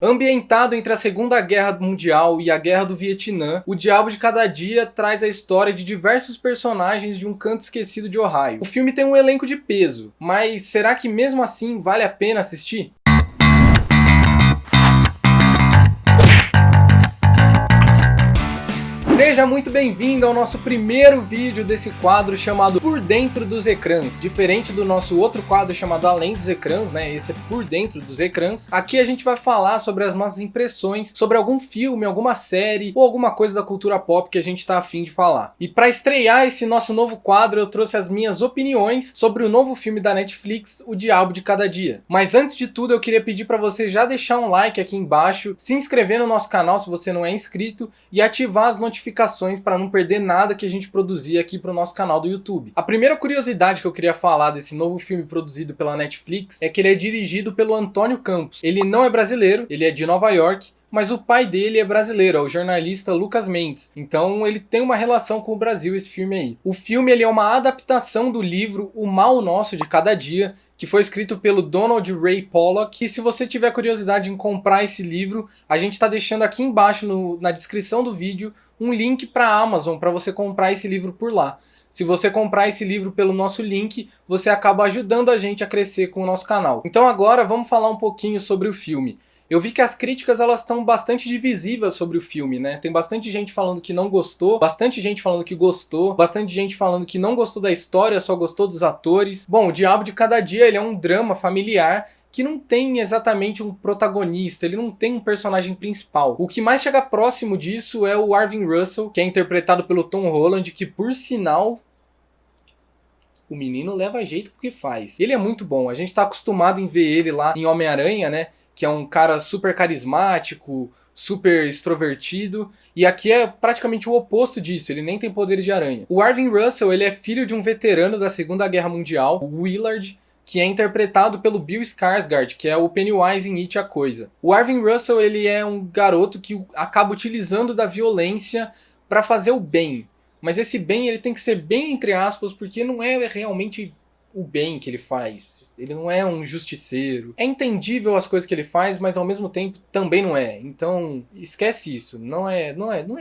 Ambientado entre a Segunda Guerra Mundial e a Guerra do Vietnã, O Diabo de Cada Dia traz a história de diversos personagens de um canto esquecido de Ohio. O filme tem um elenco de peso, mas será que mesmo assim vale a pena assistir? Seja muito bem-vindo ao nosso primeiro vídeo desse quadro chamado Por Dentro dos Ecrãs. Diferente do nosso outro quadro chamado Além dos Ecrãs, né? Esse é Por Dentro dos Ecrãs. Aqui a gente vai falar sobre as nossas impressões sobre algum filme, alguma série ou alguma coisa da cultura pop que a gente tá afim de falar. E para estrear esse nosso novo quadro, eu trouxe as minhas opiniões sobre o novo filme da Netflix, O Diabo de Cada Dia. Mas antes de tudo, eu queria pedir para você já deixar um like aqui embaixo, se inscrever no nosso canal se você não é inscrito e ativar as notificações para não perder nada que a gente produzir aqui para o nosso canal do YouTube. A primeira curiosidade que eu queria falar desse novo filme produzido pela Netflix é que ele é dirigido pelo Antônio Campos. Ele não é brasileiro, ele é de Nova York, mas o pai dele é brasileiro, é o jornalista Lucas Mendes. Então ele tem uma relação com o Brasil, esse filme aí. O filme ele é uma adaptação do livro O Mal Nosso de Cada Dia, que foi escrito pelo Donald Ray Pollock. E se você tiver curiosidade em comprar esse livro, a gente está deixando aqui embaixo na descrição do vídeo um link para a Amazon para você comprar esse livro por lá. Se você comprar esse livro pelo nosso link, você acaba ajudando a gente a crescer com o nosso canal. Então agora vamos falar um pouquinho sobre o filme. Eu vi que as críticas elas estão bastante divisivas sobre o filme, né? Tem bastante gente falando que não gostou, bastante gente falando que gostou, bastante gente falando que não gostou da história, só gostou dos atores. Bom, O Diabo de Cada Dia ele é um drama familiar que não tem exatamente um protagonista, ele não tem um personagem principal. O que mais chega próximo disso é o Arvin Russell, que é interpretado pelo Tom Holland, que por sinal o menino leva jeito pro que faz. Ele é muito bom, a gente tá acostumado em ver ele lá em Homem-Aranha, né? Que é um cara super carismático, super extrovertido, e aqui é praticamente o oposto disso, ele nem tem poderes de aranha. O Arvin Russell, ele é filho de um veterano da Segunda Guerra Mundial, o Willard, que é interpretado pelo Bill Skarsgård, que é o Pennywise em It, a Coisa. O Arvin Russell, ele é um garoto que acaba utilizando da violência para fazer o bem, mas esse bem ele tem que ser bem entre aspas, porque não é realmente o bem que ele faz. Ele não é um justiceiro. É entendível as coisas que ele faz, mas ao mesmo tempo também não é. Então, esquece isso. Não é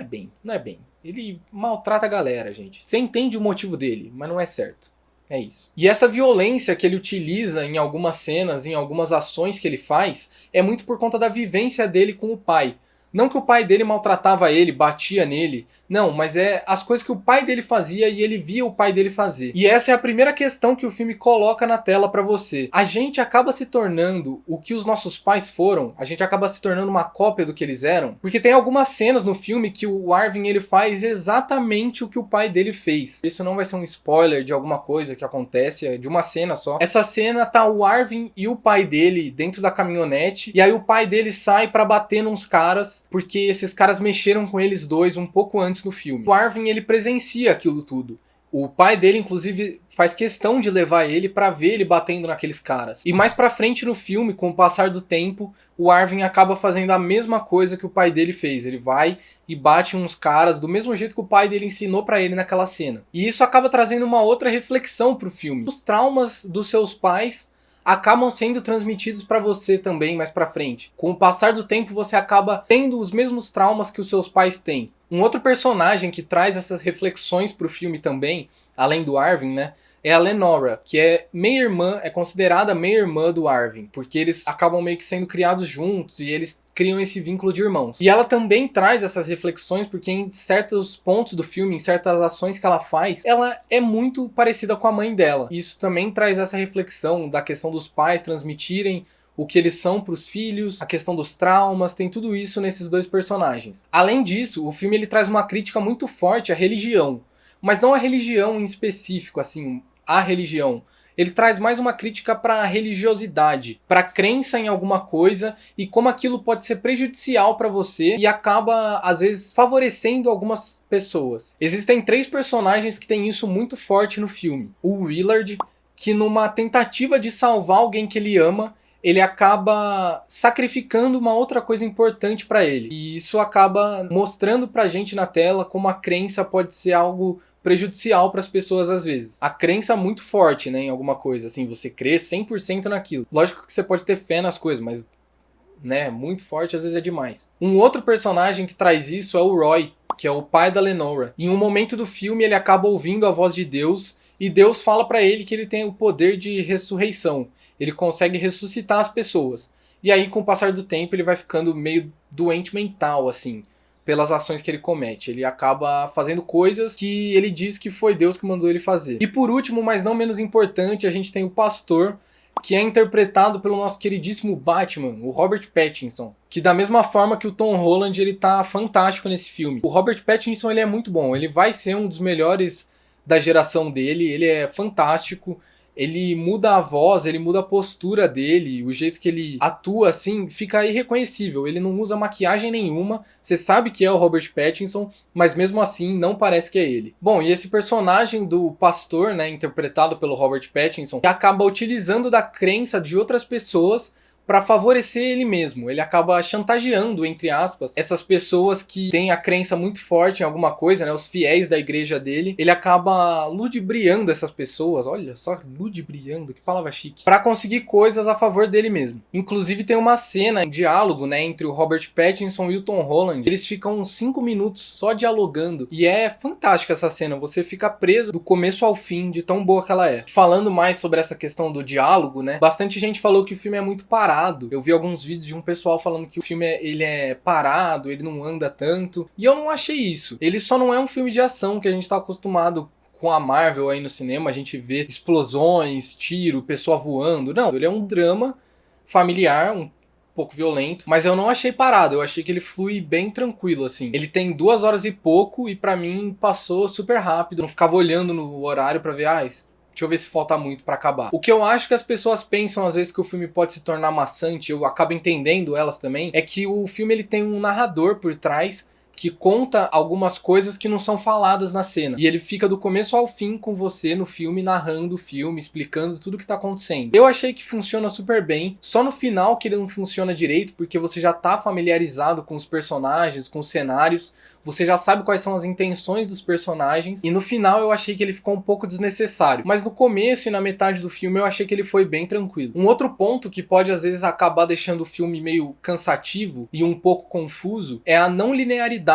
bem. Não é bem. Ele maltrata a galera, gente. Você entende o motivo dele, mas não é certo. É isso. E essa violência que ele utiliza em algumas cenas, em algumas ações que ele faz, é muito por conta da vivência dele com o pai. Não que o pai dele maltratava ele, batia nele. Não, mas é as coisas que o pai dele fazia e ele via o pai dele fazer. E essa é a primeira questão que o filme coloca na tela pra você. A gente acaba se tornando o que os nossos pais foram. A gente acaba se tornando uma cópia do que eles eram. Porque tem algumas cenas no filme que o Arvin ele faz exatamente o que o pai dele fez. Isso não vai ser um spoiler de alguma coisa que acontece, é de uma cena só. Essa cena tá o Arvin e o pai dele dentro da caminhonete. E aí o pai dele sai pra bater nos caras, porque esses caras mexeram com eles dois um pouco antes no filme. O Arvin ele presencia aquilo tudo. O pai dele inclusive faz questão de levar ele pra ver ele batendo naqueles caras. E mais pra frente no filme, com o passar do tempo, o Arvin acaba fazendo a mesma coisa que o pai dele fez. Ele vai e bate uns caras do mesmo jeito que o pai dele ensinou pra ele naquela cena. E isso acaba trazendo uma outra reflexão pro filme. Os traumas dos seus pais acabam sendo transmitidos para você também mais para frente. Com o passar do tempo você acaba tendo os mesmos traumas que os seus pais têm. Um outro personagem que traz essas reflexões pro filme também, além do Arvin, né, é a Lenora, que é meia-irmã, é considerada meia-irmã do Arvin, porque eles acabam meio que sendo criados juntos e eles criam esse vínculo de irmãos. E ela também traz essas reflexões porque em certos pontos do filme, em certas ações que ela faz, ela é muito parecida com a mãe dela. E isso também traz essa reflexão da questão dos pais transmitirem o que eles são para os filhos, a questão dos traumas, tem tudo isso nesses dois personagens. Além disso, o filme ele traz uma crítica muito forte à religião, mas não a religião em específico, assim, a religião. Ele traz mais uma crítica para a religiosidade, para a crença em alguma coisa e como aquilo pode ser prejudicial para você e acaba, às vezes, favorecendo algumas pessoas. Existem 3 personagens que têm isso muito forte no filme. O Willard, que numa tentativa de salvar alguém que ele ama, ele acaba sacrificando uma outra coisa importante para ele. E isso acaba mostrando pra gente na tela como a crença pode ser algo prejudicial para as pessoas às vezes. A crença muito forte, né, em alguma coisa, assim, você crê 100% naquilo. Lógico que você pode ter fé nas coisas, mas né, muito forte, às vezes é demais. Um outro personagem que traz isso é o Roy, que é o pai da Lenora. Em um momento do filme ele acaba ouvindo a voz de Deus e Deus fala pra ele que ele tem o poder de ressurreição. Ele consegue ressuscitar as pessoas. E aí, com o passar do tempo, ele vai ficando meio doente mental, assim, pelas ações que ele comete. Ele acaba fazendo coisas que ele diz que foi Deus que mandou ele fazer. E por último, mas não menos importante, a gente tem o pastor, que é interpretado pelo nosso queridíssimo Batman, o Robert Pattinson, que da mesma forma que o Tom Holland, ele tá fantástico nesse filme. O Robert Pattinson, ele é muito bom, ele vai ser um dos melhores da geração dele, ele é fantástico. Ele muda a voz, ele muda a postura dele, o jeito que ele atua, assim, fica irreconhecível. Ele não usa maquiagem nenhuma, você sabe que é o Robert Pattinson, mas mesmo assim não parece que é ele. Bom, e esse personagem do pastor, né, interpretado pelo Robert Pattinson, acaba utilizando da crença de outras pessoas para favorecer ele mesmo. Ele acaba chantageando, entre aspas, essas pessoas que têm a crença muito forte em alguma coisa, né, os fiéis da igreja dele. Ele acaba ludibriando essas pessoas, olha só, ludibriando, que palavra chique, para conseguir coisas a favor dele mesmo. Inclusive tem uma cena, um diálogo, né, entre o Robert Pattinson e o Tom Holland. Eles ficam uns 5 minutos só dialogando e é fantástica essa cena, você fica preso do começo ao fim, de tão boa que ela é. Falando mais sobre essa questão do diálogo, né, bastante gente falou que o filme é muito parado. Eu vi alguns vídeos de um pessoal falando que o filme ele é parado, ele não anda tanto. E eu não achei isso. Ele só não é um filme de ação que a gente tá acostumado com a Marvel aí no cinema. A gente vê explosões, tiro, pessoa voando. Não, ele é um drama familiar, um pouco violento, mas eu não achei parado, eu achei que ele flui bem tranquilo, assim. Ele tem 2 horas e pouco e pra mim passou super rápido. Não ficava olhando no horário pra ver, deixa eu ver se falta muito pra acabar. O que eu acho que as pessoas pensam às vezes que o filme pode se tornar maçante, eu acabo entendendo elas também, é que o filme ele tem um narrador por trás que conta algumas coisas que não são faladas na cena. E ele fica do começo ao fim com você no filme, narrando o filme, explicando tudo o que tá acontecendo. Eu achei que funciona super bem, só no final que ele não funciona direito, porque você já tá familiarizado com os personagens, com os cenários, você já sabe quais são as intenções dos personagens, e no final eu achei que ele ficou um pouco desnecessário. Mas no começo e na metade do filme eu achei que ele foi bem tranquilo. Um outro ponto que pode às vezes acabar deixando o filme meio cansativo e um pouco confuso é a não linearidade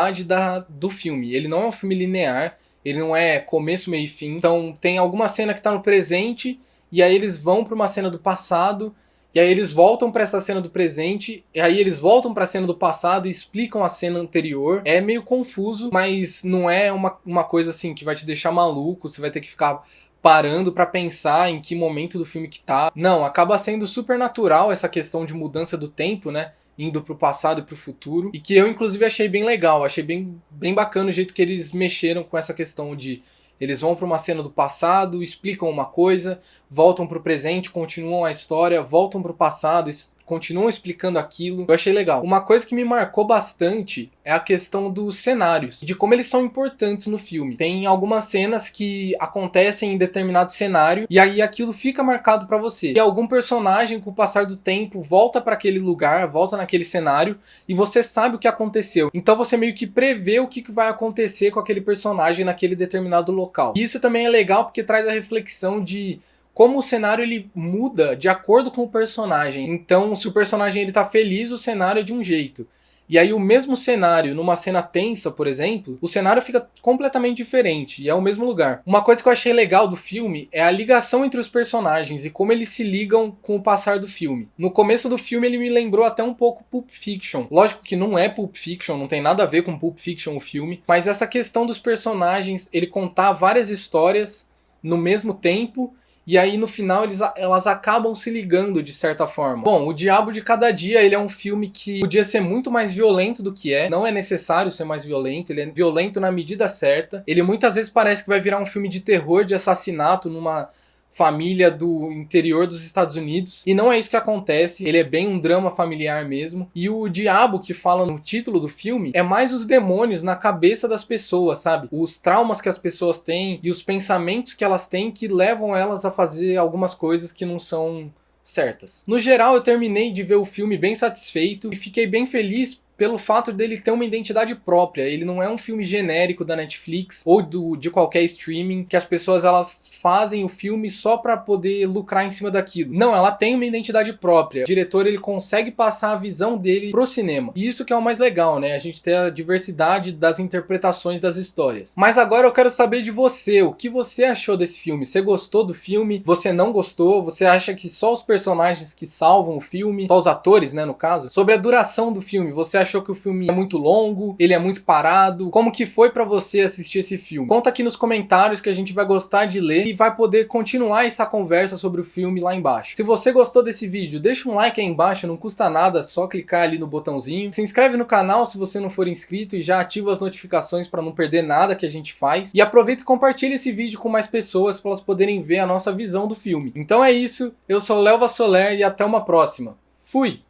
do filme. Ele não é um filme linear, ele não é começo, meio e fim. Então tem alguma cena que tá no presente, e aí eles vão pra uma cena do passado, e aí eles voltam pra essa cena do presente, e aí eles voltam pra cena do passado e explicam a cena anterior. É meio confuso, mas não é uma coisa assim que vai te deixar maluco, você vai ter que ficar parando pra pensar em que momento do filme que tá. Não, acaba sendo super natural essa questão de mudança do tempo, né? Indo pro passado e pro futuro, e que eu inclusive achei bem legal, achei bem bacana o jeito que eles mexeram com essa questão de eles vão pra uma cena do passado, explicam uma coisa, voltam pro presente, continuam a história, voltam pro passado, continuam explicando aquilo. Eu achei legal. Uma coisa que me marcou bastante é a questão dos cenários, de como eles são importantes no filme. Tem algumas cenas que acontecem em determinado cenário e aí aquilo fica marcado pra você. E algum personagem, com o passar do tempo, volta pra aquele lugar, volta naquele cenário e você sabe o que aconteceu. Então você meio que prevê o que vai acontecer com aquele personagem naquele determinado local. E isso também é legal porque traz a reflexão de como o cenário ele muda de acordo com o personagem. Então, se o personagem ele tá feliz, o cenário é de um jeito. E aí o mesmo cenário, numa cena tensa, por exemplo, o cenário fica completamente diferente e é o mesmo lugar. Uma coisa que eu achei legal do filme é a ligação entre os personagens e como eles se ligam com o passar do filme. No começo do filme ele me lembrou até um pouco Pulp Fiction. Lógico que não é Pulp Fiction, não tem nada a ver com Pulp Fiction o filme, mas essa questão dos personagens, ele contar várias histórias no mesmo tempo. E aí no final elas acabam se ligando de certa forma. Bom, O Diabo de Cada Dia, ele é um filme que podia ser muito mais violento do que é. Não é necessário ser mais violento, ele é violento na medida certa. Ele muitas vezes parece que vai virar um filme de terror, de assassinato numa família do interior dos Estados Unidos, e não é isso que acontece. Ele é bem um drama familiar mesmo, e o diabo que fala no título do filme é mais os demônios na cabeça das pessoas, sabe? Os traumas que as pessoas têm e os pensamentos que elas têm que levam elas a fazer algumas coisas que não são certas. No geral, eu terminei de ver o filme bem satisfeito e fiquei bem feliz pelo fato dele ter uma identidade própria. Ele não é um filme genérico da Netflix ou de qualquer streaming, que as pessoas elas fazem o filme só pra poder lucrar em cima daquilo. Não, ela tem uma identidade própria. O diretor, ele consegue passar a visão dele pro cinema. E isso que é o mais legal, né? A gente ter a diversidade das interpretações das histórias. Mas agora eu quero saber de você. O que você achou desse filme? Você gostou do filme? Você não gostou? Você acha que só os personagens que salvam o filme? Só os atores, né, no caso? Sobre a duração do filme, você achou que o filme é muito longo? Ele é muito parado? Como que foi pra você assistir esse filme? Conta aqui nos comentários que a gente vai gostar de ler e vai poder continuar essa conversa sobre o filme lá embaixo. Se você gostou desse vídeo, deixa um like aí embaixo, não custa nada, só clicar ali no botãozinho. Se inscreve no canal se você não for inscrito e já ativa as notificações para não perder nada que a gente faz. E aproveita e compartilha esse vídeo com mais pessoas para elas poderem ver a nossa visão do filme. Então é isso, eu sou o Léo Vassoler e até uma próxima. Fui!